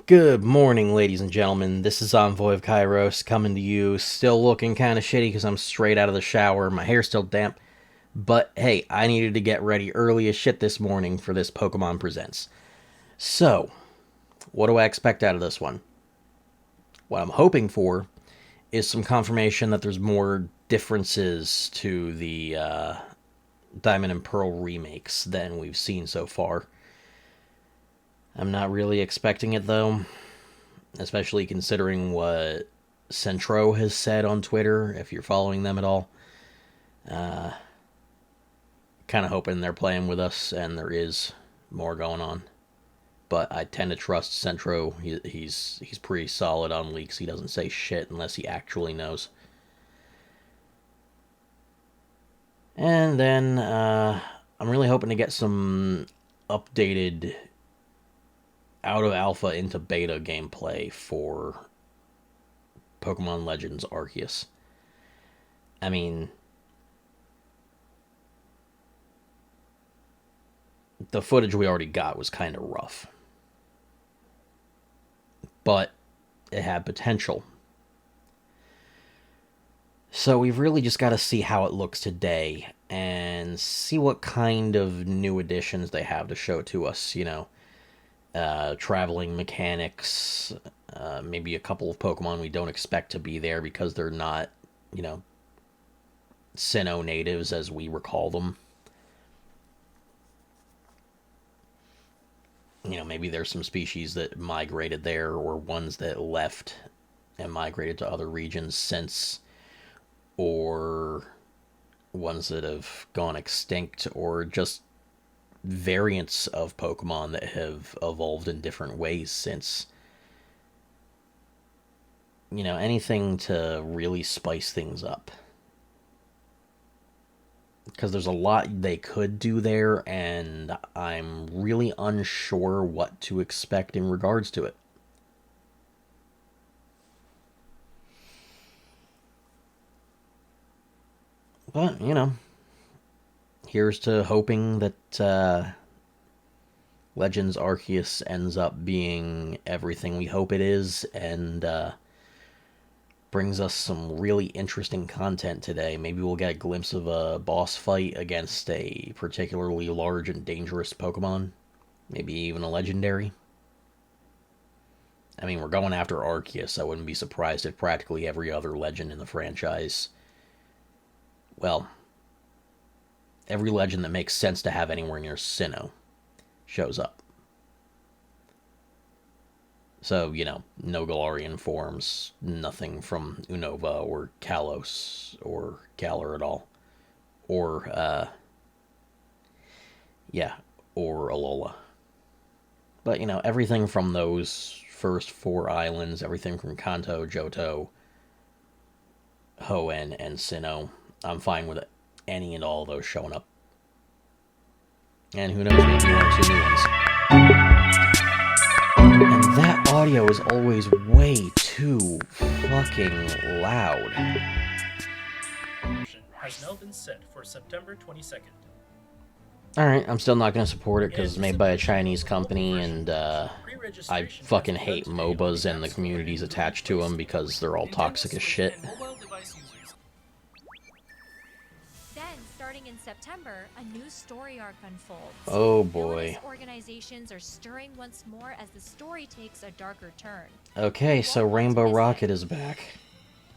Good morning, ladies and gentlemen. This is Envoy of Kairos coming to you. Still looking kind of shitty because I'm straight out of the shower. My hair's still damp. But hey, I needed to get ready early as shit this morning for this Pokemon Presents. So, what do I expect out of this one? What I'm hoping for is some confirmation that there's more differences to the Diamond and Pearl remakes than we've seen so far. I'm not really expecting it, though, especially considering what Centro has said on Twitter, if you're following them at all. Kind of hoping they're playing with us and there is more going on. But I tend to trust Centro. He's pretty solid on leaks. He doesn't say shit unless he actually knows. And then I'm really hoping to get some updated out of alpha into beta gameplay for Pokemon Legends Arceus. I mean, the footage we already got was kind of rough, but it had potential. So we've really just got to see how it looks today and see what kind of new additions they have to show to us, traveling mechanics, maybe a couple of Pokemon we don't expect to be there because they're not, Sinnoh natives as we recall them. Maybe there's some species that migrated there or ones that left and migrated to other regions since, or ones that have gone extinct, or just variants of Pokemon that have evolved in different ways since. Anything to really spice things up. Because there's a lot they could do there, and I'm really unsure what to expect in regards to it. But, here's to hoping that Legends Arceus ends up being everything we hope it is, and brings us some really interesting content today. Maybe we'll get a glimpse of a boss fight against a particularly large and dangerous Pokemon. Maybe even a legendary. I mean, we're going after Arceus. I wouldn't be surprised if practically every other legend in the franchise, well, every legend that makes sense to have anywhere near Sinnoh shows up. So, no Galarian forms, nothing from Unova or Kalos or Galar at all. Or, or Alola. But, everything from those first 4 islands, everything from Kanto, Johto, Hoenn, and Sinnoh, I'm fine with any and all of those showing up. And who knows, maybe 1 or 2 new ones. And that audio is always way too fucking loud. Has now been set for September 22nd. Alright, I'm still not going to support it because it's made by a Chinese company, and I fucking hate MOBAs and the communities attached to them because they're all toxic as shit. Starting in September, a new story arc unfolds. Oh boy. Organizations are stirring once more as the story takes a darker turn. Okay, so Rainbow Rocket is back.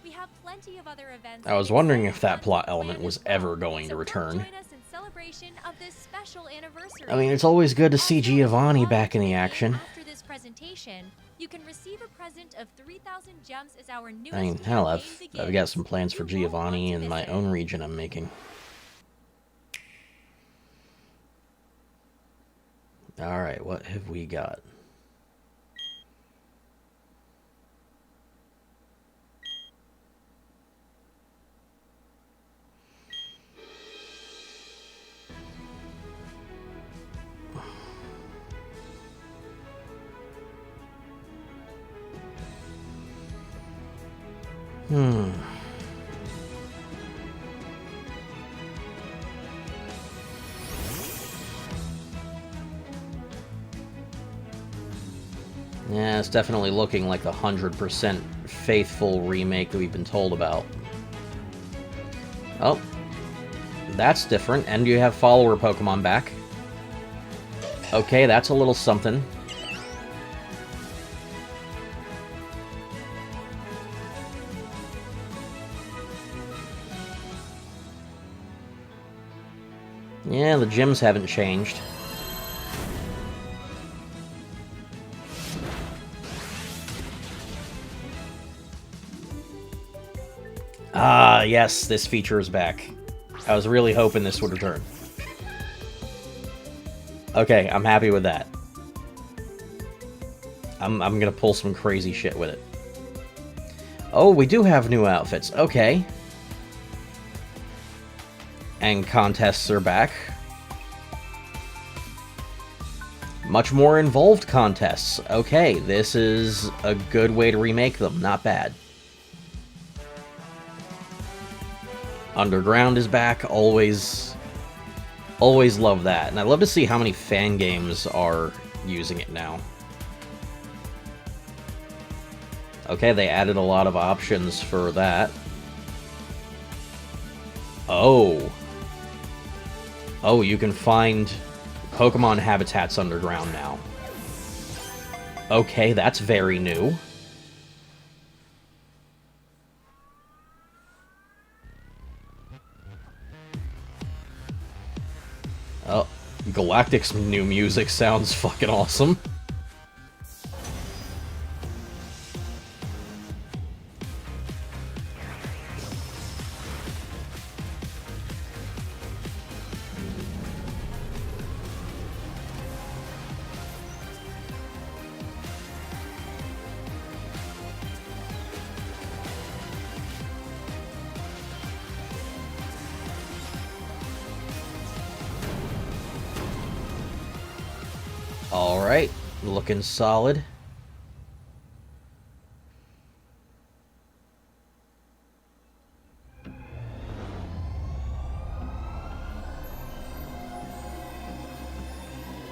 We have plenty of other events. I was wondering if that plot element was ever going to return. Join us in celebration of this special anniversary. I mean, it's always good to see Giovanni back in the action. After this presentation, you can receive a present of 3,000 gems as our newest. I mean, hell, I've got some plans for Giovanni in my own region I'm making. Alright, what have we got? Yeah, it's definitely looking like the 100% faithful remake that we've been told about. Oh, that's different, and you have follower Pokemon back. Okay, that's a little something. Yeah, the gyms haven't changed. Ah, yes, this feature is back. I was really hoping this would return. Okay, I'm happy with that. I'm gonna pull some crazy shit with it. Oh, we do have new outfits. Okay. And contests are back. Much more involved contests. Okay, this is a good way to remake them. Not bad. Underground is back. Always love that. And I'd love to see how many fan games are using it now. Okay, they added a lot of options for that. Oh. Oh, you can find Pokemon habitats underground now. Okay, that's very new. Oh, Galactic's new music sounds fucking awesome. Alright, looking solid.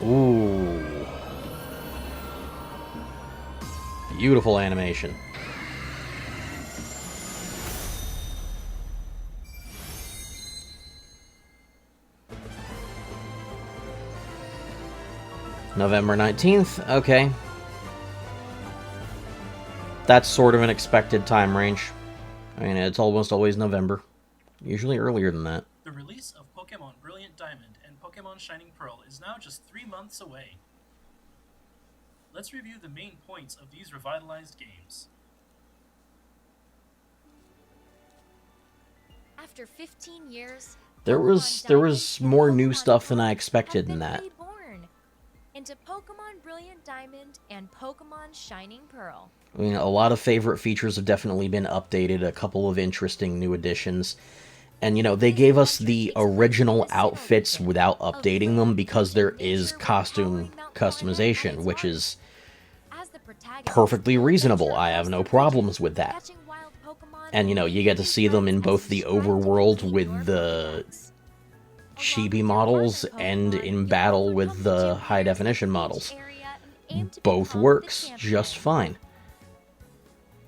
Ooh. Beautiful animation. November 19th, okay. That's sort of an expected time range. I mean, it's almost always November. Usually earlier than that. The release of Pokemon Brilliant Diamond and Pokemon Shining Pearl is now just 3 months away. Let's review the main points of these revitalized games. After 15 years, There was more new stuff than I expected in that. Reborn into Pokemon Brilliant Diamond and Pokemon Shining Pearl. I mean, a lot of favorite features have definitely been updated, a couple of interesting new additions. And, you know, they gave us the original outfits without updating them because there is costume customization, which is perfectly reasonable. I have no problems with that. And, you know, you get to see them in both the overworld with the chibi models and in battle with the high-definition models. Both works just fine.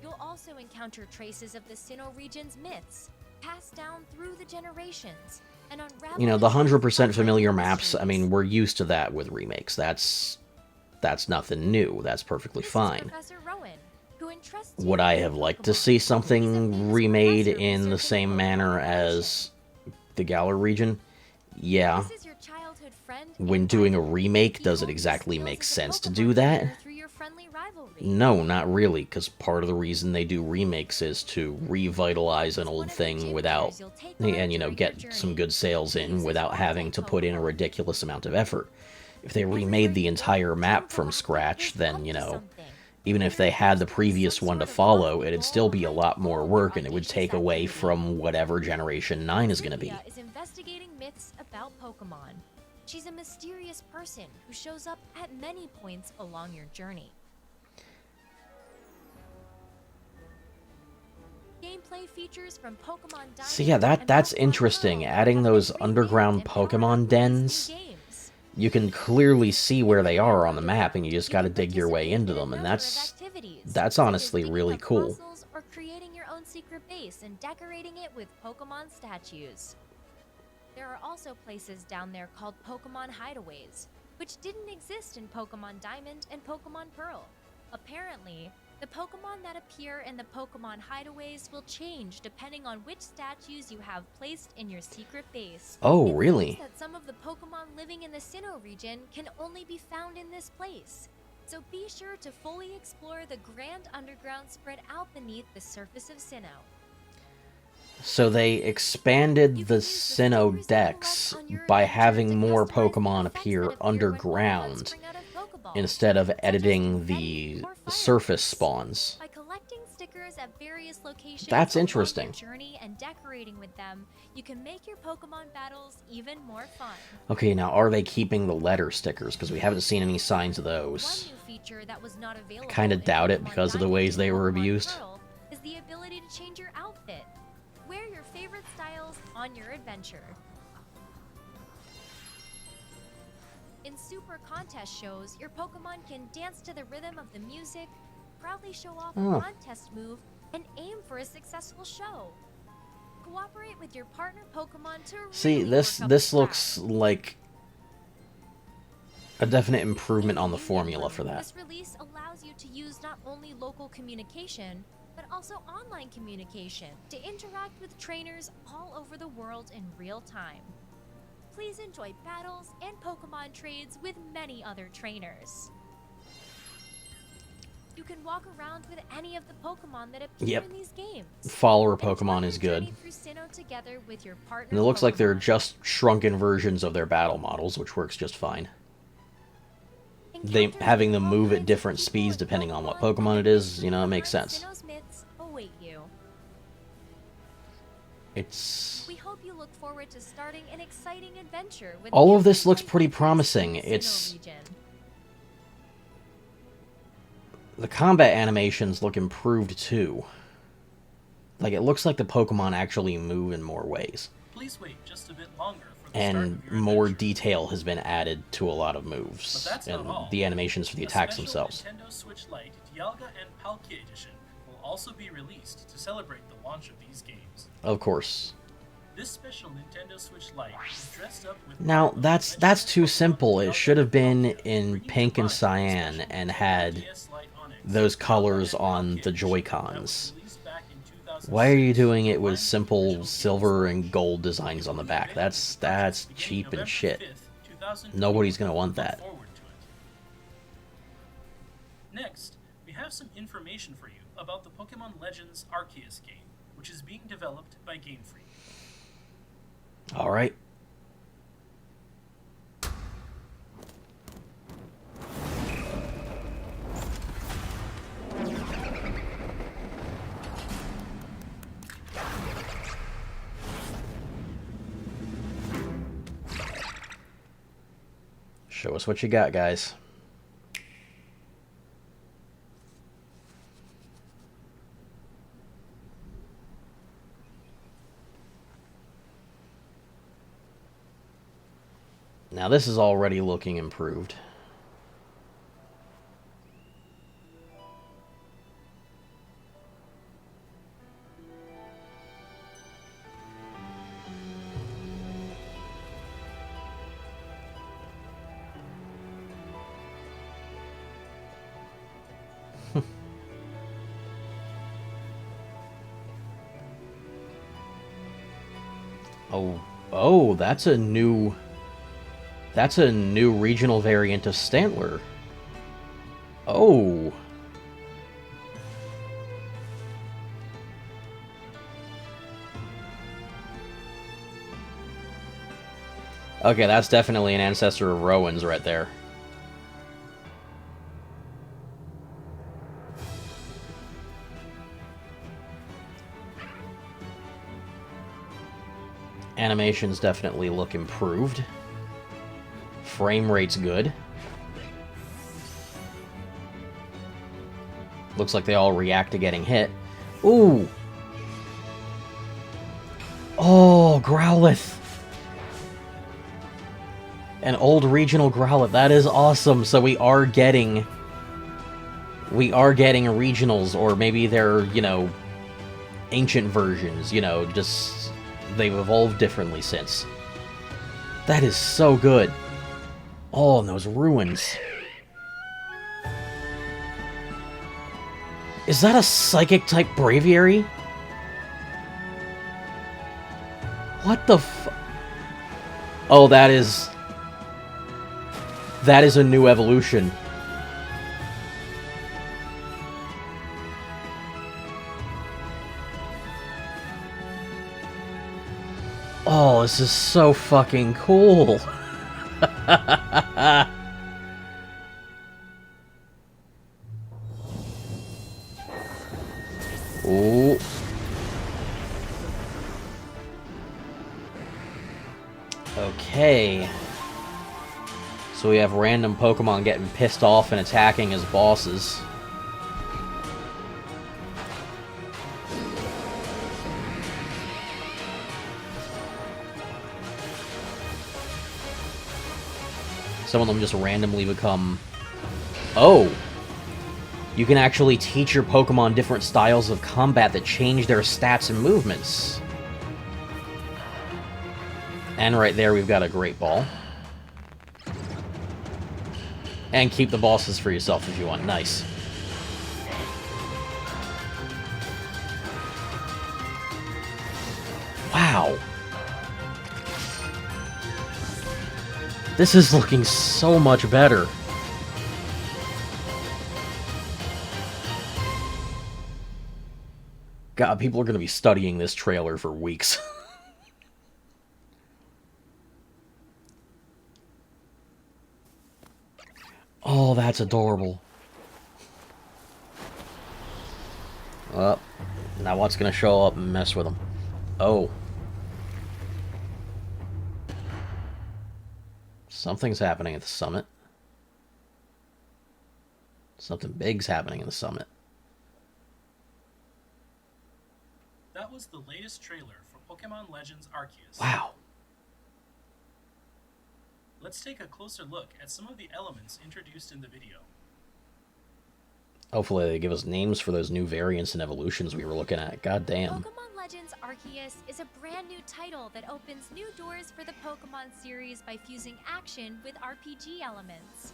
You'll also encounter traces of the Sinnoh region's myths, passed down through the generations, and unravel. You know, the 100% familiar maps, I mean, we're used to that with remakes. That's nothing new. That's perfectly fine. Would I have liked to see something remade in the same manner as the Galar region? Yeah. When doing a remake, does it exactly make sense to do that? No, not really, because part of the reason they do remakes is to revitalize an old thing without, and, you know, get some good sales in without having to put in a ridiculous amount of effort. If they remade the entire map from scratch, then, you know, even if they had the previous one to follow, it'd still be a lot more work, and it would take away from whatever Generation 9 is going to be. Is investigating myths about Pokemon. She's a mysterious person who shows up at many points along your journey. Gameplay features from Pokemon Diamond. So yeah, that's interesting. Adding those underground Pokemon dens. you can clearly see where they are on the map, and you just got to dig your way into them, and that's honestly really cool. Or creating your own secret base and decorating it with Pokemon statues. There are also places down there called Pokemon Hideaways, which didn't exist in Pokemon Diamond and Pokemon Pearl. Apparently, the Pokemon that appear in the Pokemon Hideaways will change depending on which statues you have placed in your secret base. Oh, It really? seems that some of the Pokemon living in the Sinnoh region can only be found in this place. So be sure to fully explore the grand underground spread out beneath the surface of Sinnoh. So they expanded the Sinnoh Dex by having more Pokemon appear underground instead of editing the surface spawns. By collecting stickers at various locations That's along interesting. your journey and decorating with them, you can make your Pokemon battles even more fun. Okay, now are they keeping the letter stickers? Because we haven't seen any signs of One those. new feature that was not available Kinda in doubt it Pokemon because of the Diamond ways and they were Pokemon abused. Pearl is the ability to change your outfit. Wear your favorite styles on your adventure. In super contest shows, your Pokemon can dance to the rhythm of the music, proudly show off Oh. a contest move, and aim for a successful show. Cooperate with your partner Pokemon to See, really this work up the this looks crowd. like a definite improvement on the formula for that. This release allows you to use not only local communication, but also online communication to interact with trainers all over the world in real time. Please enjoy battles and Pokemon trades with many other trainers. You can walk around with any of the Pokemon that appear Yep. in these games. Follower Enjoy Pokemon your is good. journey through Sinnoh together with your partner And it looks like they're Pokemon. just shrunken versions of their battle models, which works just fine. They Encounters having with them all move kinds at of different people speeds and depending on what Pokemon Pokemon and it is, the you know, it makes behind sense. Sinnoh's myths await you. It's We hope you look forward to starting an exciting adventure with all of this Gamefreak looks and pretty Gamefreak's promising. Sinnoh It's region. the combat animations look improved too. Like it looks like the Pokemon actually move in more ways. Please wait just a bit longer for the start And of your more adventure. detail has been added to a lot of But moves. that's not And all. the animations for the A attacks special themselves. Nintendo Switch Lite Dialga and Palkia Edition will also be released to celebrate the launch of these games. Of course. This special Nintendo Switch Lite is dressed up with Now, all of the that's adventures too of simple. It Dialga should have and been Palkia, in bringing pink to and life the cyan special and Nintendo had DS Lite Onyx, those Dialga colors and on Palkia the Edition Joy-Cons. that was released back in 2006, Why are you doing it with aligned the simple original silver game's and gold designs on the back? That's cheap and shit. Nobody's gonna want that. Next, we have some information for you about the Pokemon Legends Arceus game, which is being developed by Gamefreak. Alright. Show us what you got, guys. Now this is already looking improved. Oh, that's a new regional variant of Stantler. Oh. Okay, that's definitely an ancestor of Rowan's right there. Animations definitely look improved. Frame rate's good. Looks like they all react to getting hit. Ooh! Oh, Growlithe! An old regional Growlithe. That is awesome. So we are getting regionals, or maybe they're, you know, ancient versions, you know, just they've evolved differently since. That is so good. Oh, and those ruins. Is that a psychic-type Braviary? What the f... Oh, that is... That is a new evolution. Oh, this is so fucking cool. Ooh. Okay. So we have random Pokemon getting pissed off and attacking as bosses. Some of them just randomly become... Oh! You can actually teach your Pokemon different styles of combat that change their stats and movements. And right there we've got a Great Ball. And keep the bosses for yourself if you want. Nice. Wow. This is looking so much better. God, people are going to be studying this trailer for weeks. Oh, that's adorable. Well, now what's going to show up and mess with them? Oh. Something's happening at the summit. Something big's happening in the summit. That was the latest trailer for Pokemon Legends Arceus. Wow. Let's take a closer look at some of the elements introduced in the video. Hopefully they give us names for those new variants and evolutions we were looking at. God damn. Pokemon Legends Arceus is a brand new title that opens new doors for the Pokemon series by fusing action with RPG elements.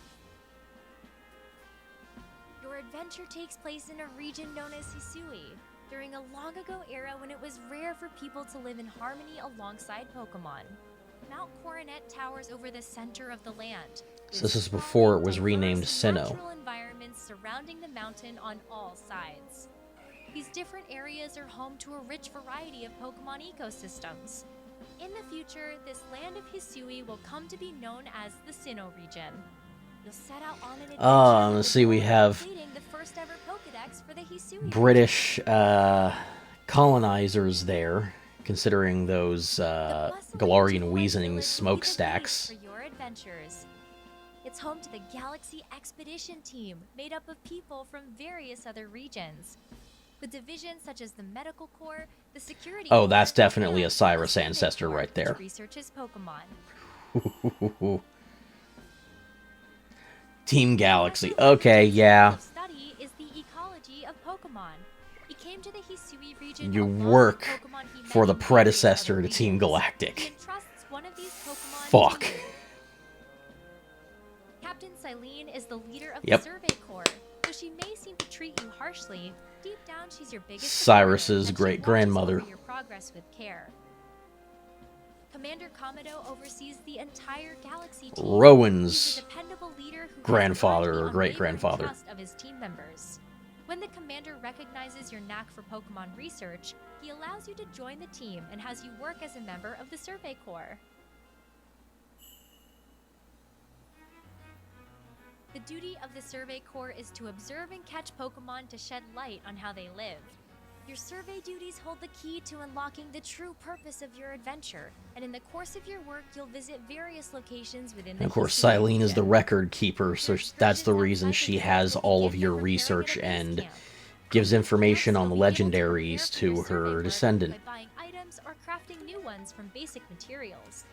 Your adventure takes place in a region known as Hisui, during a long ago era when it was rare for people to live in harmony alongside Pokemon. Mount Coronet towers over the center of the land. So this is before it was renamed Sinnoh. Natural environments surrounding the mountain on all sides. These different areas are home to a rich variety of Pokemon ecosystems. In the future, this land of Hisui will come to be known as the Sinnoh region. You'll set out on an adventure Let's see, we have completing the first ever Pokedex for the Hisui British colonizers there, considering those Galarian Weezing smokestacks. for your adventures. It's home to the Galaxy Expedition Team, made up of people from various other regions. With divisions such as the Medical Corps, the Security Oh, that's Corps, definitely a and Cyrus the ancestor Corps, right there. which researches Pokemon. Team Galaxy. Okay, yeah. Of study is the ecology of Pokemon. He came to the Hisui region You along with work Pokemon he for met the in predecessor various to Team other regions. Galactic. He entrusts one of these Pokemon Fuck. to you. Captain Silene is the leader of Yep. the Survey Corps. Though she may seem to treat you harshly, deep down she's your biggest Cyrus's supporter, and she great-grandmother. watches over your progress with care. Commander Komodo oversees the entire Galaxy team. Rowan's He's a dependable leader who grandfather has or the great-grandfather. trust of his team members. When the commander recognizes your knack for Pokemon research, he allows you to join the team and has you work as a member of the Survey Corps. The duty of the Survey Corps is to observe and catch Pokemon to shed light on how they live. Your survey duties hold the key to unlocking the true purpose of your adventure, and in the course of your work, you'll visit various locations within the And of course, Hisui Silene is the region. record keeper, so that's the reason she has all of your research and gives information on the legendaries to her descendant. By buying items or crafting new ones from basic materials.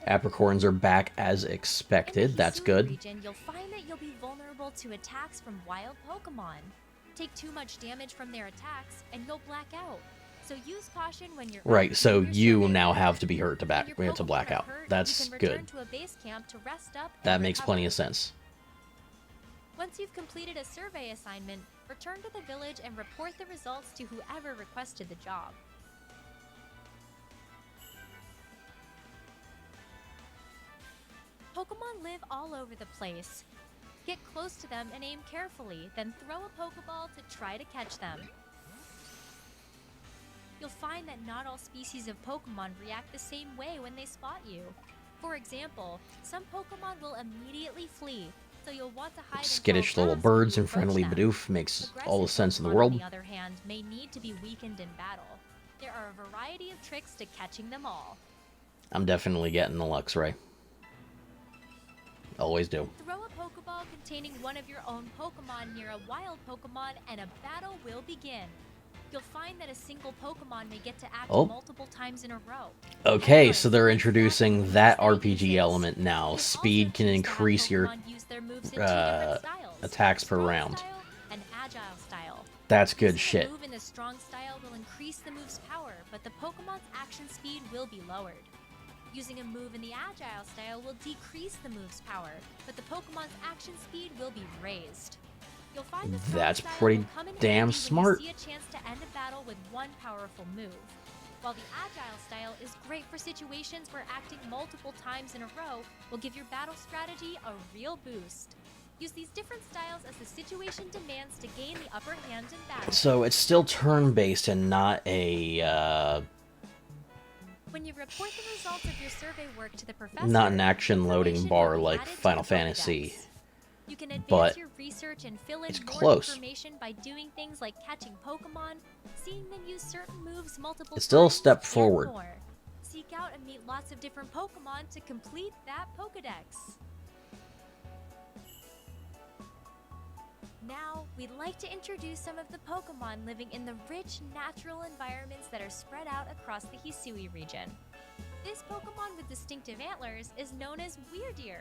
Apricorns are back as expected. That's In the Hisui good. region, you'll find that you'll be vulnerable to attacks from wild Pokemon. Take too much damage from their attacks, and you'll black out. So use caution when you're Right, so your you survey now work. have to be hurt to When your black Pokemon are out. hurt, That's you can return good. to a base camp to rest up and That makes recover. plenty of sense. Once you've completed a survey assignment, return to the village and report the results to whoever requested the job. Pokemon live all over the place. Get close to them and aim carefully, then throw a Pokeball to try to catch them. You'll find that not all species of Pokemon react the same way when they spot you. For example, some Pokemon will immediately flee, so you'll want to hide and Skittish throw little grass when birds you and friendly approach them. Bidoof makes Aggressive all the sense in the Pokemon, world. on the other hand, may need to be weakened in battle. There are a variety of tricks to catching them all. I'm definitely getting the Luxray. Always do. Throw a Pokeball containing one of your own Pokemon near a wild Pokemon and a battle will begin. You'll find that a single Pokemon may get to act multiple times in a row. Okay, so they're introducing that RPG element now. Speed can increase your attacks per round. And agile style. That's good Using shit. a move in the strong style will increase the move's power, but the Pokemon's action speed will be lowered. Using a move in the agile style will decrease the move's power, but the Pokemon's action speed will be raised. You'll find the strong That's style pretty will come in damn handy when smart. you see a chance to end a battle with one powerful move. While the agile style is great for situations where acting multiple times in a row will give your battle strategy a real boost. Use these different styles as the situation demands to gain the upper hand in battle. So it's still turn-based and not a, When you report the results of your survey work to the professor, not an action loading information bar will be like added to Final the Fantasy. Pokédex. You can advance but your research and fill in it's more close. information by doing things like catching Pokemon, seeing them use certain moves multiple It's still a times, step and forward. more. Seek out and meet lots of different Pokemon to complete that Pokédex. Now, we'd like to introduce some of the Pokemon living in the rich, natural environments that are spread out across the Hisui region. This Pokemon with distinctive antlers is known as Weirdeer.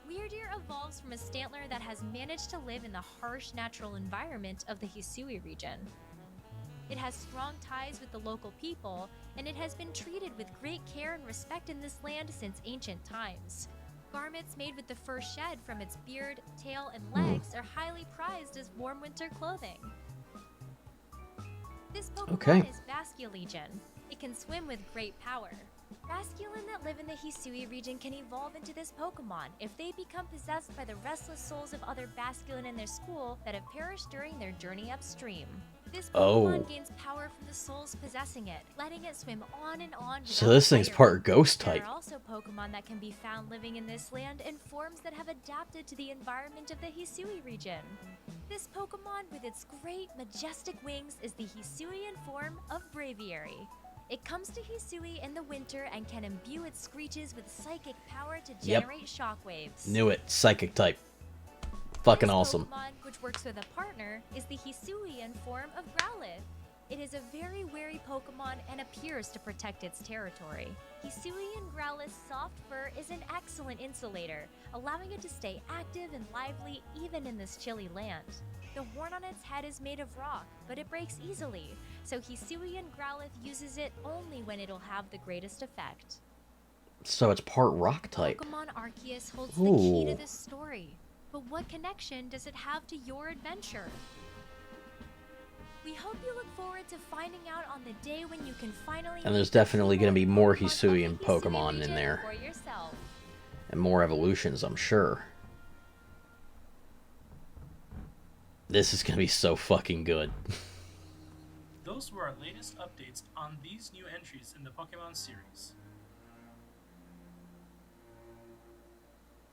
Weirdeer evolves from a Stantler that has managed to live in the harsh natural environment of the Hisui region. It has strong ties with the local people, and it has been treated with great care and respect in this land since ancient times. Garments made with the fur shed from its beard, tail, and legs are highly prized as warm winter clothing. This Pokemon is Basculegion. It can swim with great power. Basculin that live in the Hisui region can evolve into this Pokemon if they become possessed by the restless souls of other Basculin in their school that have perished during their journey upstream. This Pokemon gains power from the souls possessing it, letting it swim on and on. So this thing's part ghost type. There are also Pokemon that can be found living in this land in forms that have adapted to the environment of the Hisui region. This Pokemon with its great, majestic wings is the Hisuian form of Braviary. It comes to Hisui in the winter and can imbue its screeches with psychic power to generate shockwaves. Knew it. Psychic type. Fucking awesome. Pokemon, which works with a partner, is the Hisuian form of Growlithe. It is a very wary Pokemon and appears to protect its territory. Hisuian Growlithe's soft fur is an excellent insulator, allowing it to stay active and lively even in this chilly land. The horn on its head is made of rock, but it breaks easily, so Hisuian Growlithe uses it only when it'll have the greatest effect. So it's part rock type. Pokemon Arceus holds the key to this story. But what connection does it have to your adventure? We hope you look forward to finding out on the day when you can finally... And there's definitely going to be more Hisuian Pokemon in there. For yourself. And more evolutions, I'm sure. This is going to be so fucking good. Those were our latest updates on these new entries in the Pokemon series.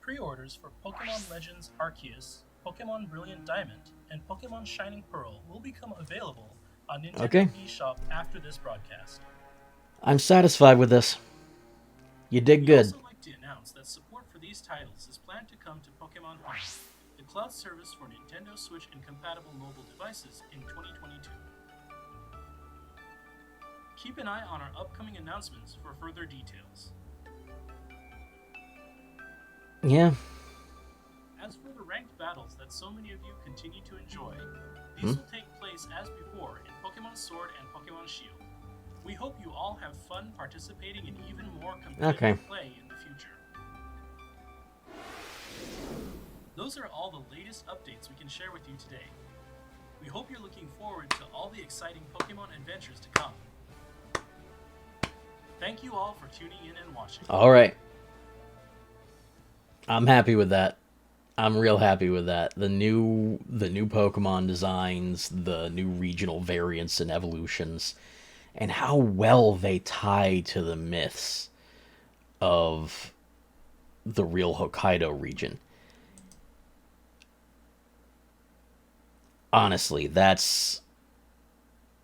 Pre-orders for Pokemon Legends Arceus, Pokemon Brilliant Diamond, and Pokemon Shining Pearl will become available on Nintendo eShop after this broadcast. I'm satisfied with this. You did good. We'd also like to announce that support for these titles is planned to come to Pokemon Home, the cloud service for Nintendo Switch and compatible mobile devices in 2022. Keep an eye on our upcoming announcements for further details. Yeah. As for the ranked battles that so many of you continue to enjoy, Hmm? these will take place as before in Pokemon Sword and Pokemon Shield. We hope you all have fun participating in even more Okay. competitive play in the future. Those are all the latest updates we can share with you today. We hope you're looking forward to all the exciting Pokemon adventures to come. Thank you all for tuning in and watching. All right. I'm happy with that. I'm real happy with that. The new Pokemon designs, the new regional variants and evolutions, and how well they tie to the myths of the real Hokkaido region. Honestly, that's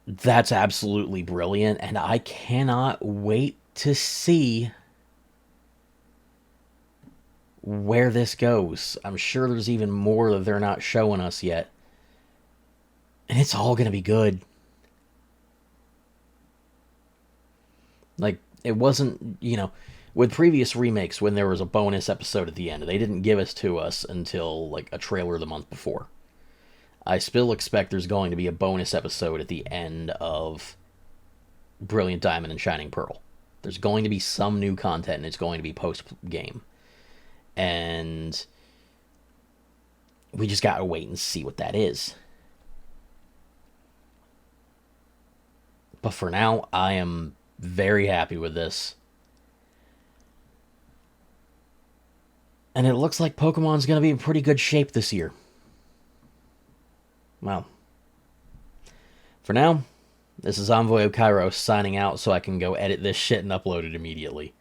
absolutely brilliant, and I cannot wait to see where this goes. I'm sure there's even more that they're not showing us yet. And it's all going to be good. Like, it wasn't, with previous remakes, when there was a bonus episode at the end, they didn't give it to us until, like, a trailer the month before. I still expect there's going to be a bonus episode at the end of Brilliant Diamond and Shining Pearl. There's going to be some new content, and it's going to be post game. And we just gotta wait and see what that is. But for now, I am very happy with this. And it looks like Pokemon's gonna be in pretty good shape this year. Well, for now, this is Envoy of Kairos signing out so I can go edit this shit and upload it immediately.